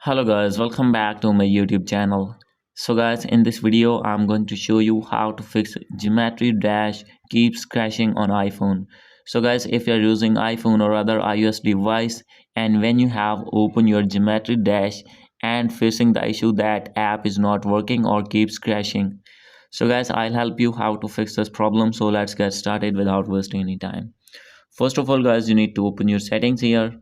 Hello guys, welcome back to my YouTube channel. So guys, in this video I'm going to show you how to fix geometry dash keeps crashing on iPhone. So guys, if you're using iPhone or other iOS device and when you have opened your geometry dash and facing the issue that app is not working or keeps crashing. So guys, I'll help you how to fix this problem. So let's get started without wasting any time. First of all guys, you need to open your settings here,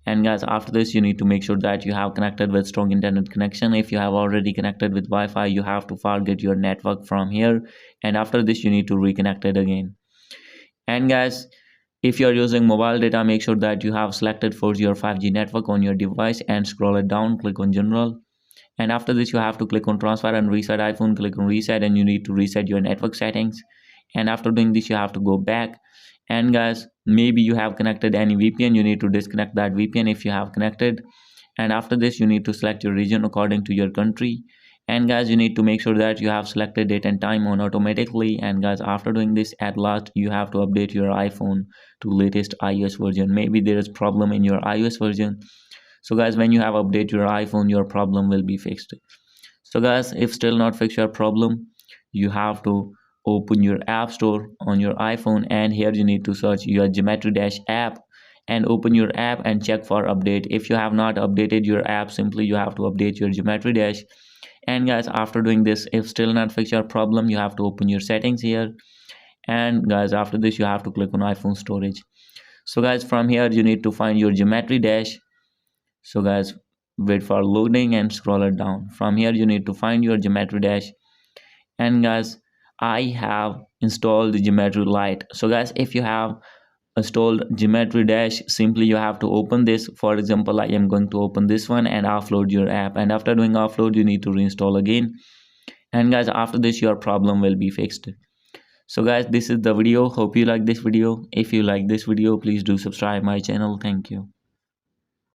and guys after this you need to make sure that you have connected with strong internet connection. If you have already connected with Wi-Fi, you have to forget your network from here, and after this you need to reconnect it again. And guys, if you are using mobile data, make sure that you have selected 4G or 5G network on your device and scroll it down, click on general, and after this you have to click on transfer and reset iPhone, click on reset, and you need to reset your network settings. And after doing this you have to go back, and guys maybe you have connected any VPN, you need to disconnect that VPN if you have connected. And after this you need to select your region according to your country, and guys you need to make sure that you have selected date and time on automatically. And guys after doing this, at last you have to update your iPhone to latest iOS version. Maybe there is problem in your iOS version, so guys when you have updated your iPhone your problem will be fixed. So guys, if still not fix your problem, you have to open your app store on your iPhone, and here you need to search your geometry dash app and open your app and check for update. If you have not updated your app, simply you have to update your geometry dash. And guys after doing this, if still not fix your problem, you have to open your settings here, and guys after this you have to click on iPhone storage. So guys from here you need to find your geometry dash. So guys wait for loading and scroll it down. From here you need to find your geometry dash, and guys I have installed the geometry light. So guys if you have installed geometry dash, simply you have to open this. For example, I am going to open this one and offload your app, and after doing offload you need to reinstall again. And guys after this your problem will be fixed. So guys, this is the video. Hope you like this video. If you like this video, please do subscribe my channel. Thank you.